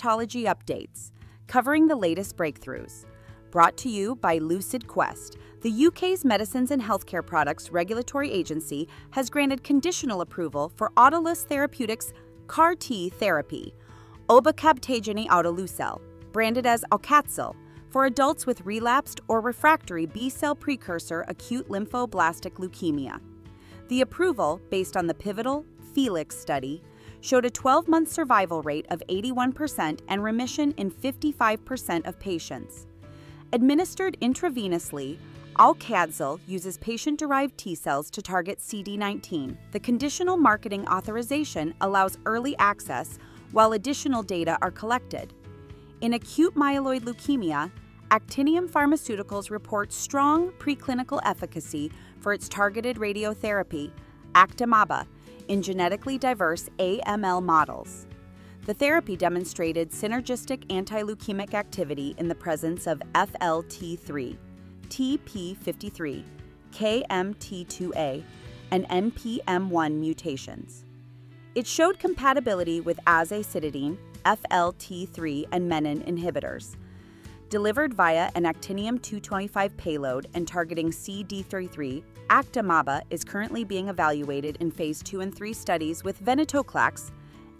Hematology updates, covering the latest breakthroughs. Brought to you by LucidQuest, the UK's Medicines and Healthcare Products Regulatory Agency has granted conditional approval for Autolus Therapeutics' CAR-T therapy, Aucatzyl, branded as Aucatzyl, for adults with relapsed or refractory B-cell precursor acute lymphoblastic leukemia. The approval, based on the pivotal FELIX study, showed a 12-month survival rate of 81% and remission in 55% of patients. Administered intravenously, Aucatzyl uses patient-derived T-cells to target CD19. The conditional marketing authorization allows early access while additional data are collected. In acute myeloid leukemia, Actinium Pharmaceuticals reports strong preclinical efficacy for its targeted radiotherapy, Actimab-A, in genetically diverse AML models. The therapy demonstrated synergistic anti-leukemic activity in the presence of FLT3, TP53, KMT2A, and NPM1 mutations. It showed compatibility with azacitidine, FLT3, and menin inhibitors. Delivered via an actinium-225 payload and targeting CD33, Actimab-A is currently being evaluated in phase 2 and 3 studies with venetoclax,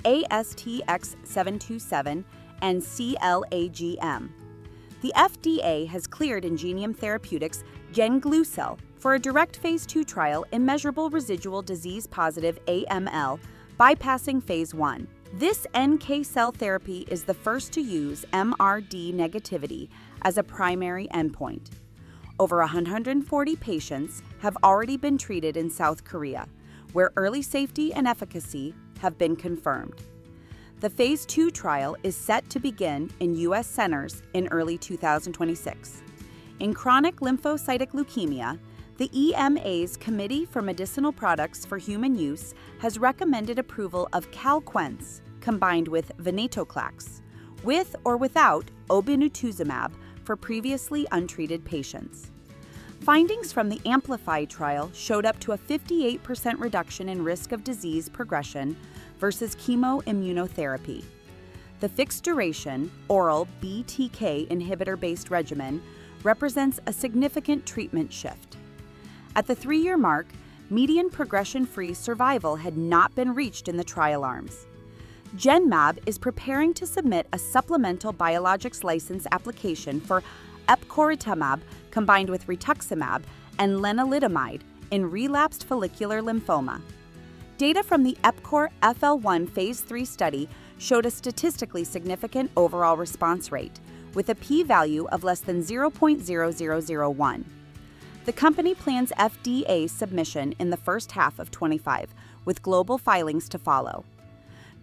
ASTX727, and CLAGM. The FDA has cleared Ingenium Therapeutics' Gengleucel for a direct phase 2 trial in measurable residual disease-positive AML, bypassing phase 1. This NK cell therapy is the first to use MRD negativity as a primary endpoint. Over 140 patients have already been treated in South Korea, where early safety and efficacy have been confirmed. The phase 2 trial is set to begin in U.S. centers in early 2026. In chronic lymphocytic leukemia, the EMA's Committee for Medicinal Products for Human Use has recommended approval of Calquence combined with venetoclax, with or without obinutuzumab for previously untreated patients. Findings from the Amplify trial showed up to a 58% reduction in risk of disease progression versus chemoimmunotherapy. The fixed-duration, oral BTK inhibitor-based regimen represents a significant treatment shift. At the 3-year mark, median progression-free survival had not been reached in the trial arms. Genmab is preparing to submit a supplemental biologics license application for epcoritamab combined with rituximab and lenalidomide in relapsed follicular lymphoma. Data from the EPCOR-FL1 phase 3 study showed a statistically significant overall response rate, with a p-value of less than 0.0001. The company plans FDA submission in the first half of 2025, with global filings to follow.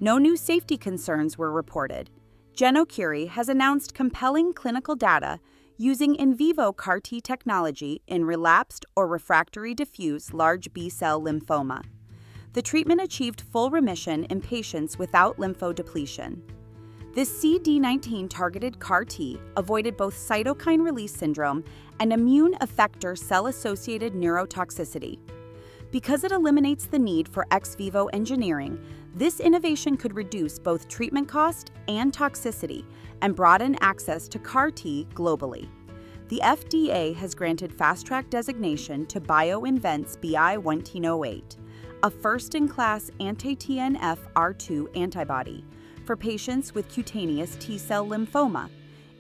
No new safety concerns were reported. Genocury has announced compelling clinical data using in vivo CAR-T technology in relapsed or refractory diffuse large B-cell lymphoma. The treatment achieved full remission in patients without lymphodepletion. This CD19-targeted CAR-T avoided both cytokine release syndrome and immune effector cell-associated neurotoxicity. Because it eliminates the need for ex vivo engineering, this innovation could reduce both treatment cost and toxicity and broaden access to CAR-T globally. The FDA has granted fast-track designation to BioInvent's BI-1908, a first-in-class anti-TNF-R2 antibody for patients with cutaneous T-cell lymphoma,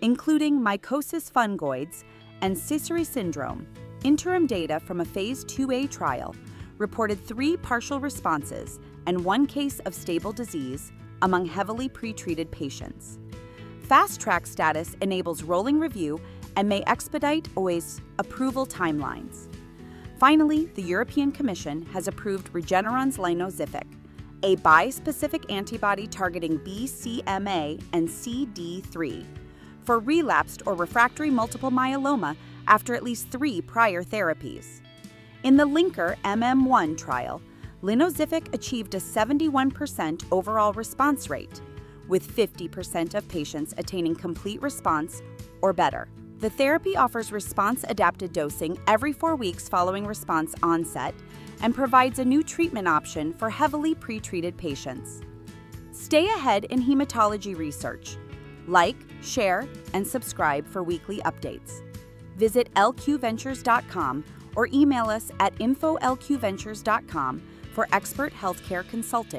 including mycosis fungoides and Sézary syndrome. Interim data from a phase 2A trial reported 3 partial responses and 1 case of stable disease among heavily pretreated patients. Fast Track status enables rolling review and may expedite OA's approval timelines. Finally, the European Commission has approved Regeneron's Lynozyfic, a bispecific antibody targeting BCMA and CD3, for relapsed or refractory multiple myeloma after at least 3 prior therapies. In the linker MM1 trial, Lynozyfic achieved a 71% overall response rate, with 50% of patients attaining complete response or better. The therapy offers response-adapted dosing every 4 weeks following response onset and provides a new treatment option for heavily pretreated patients. Stay ahead in hematology research. Like, share, and subscribe for weekly updates. Visit lqventures.com or email us at info@lqventures.com for expert healthcare consulting.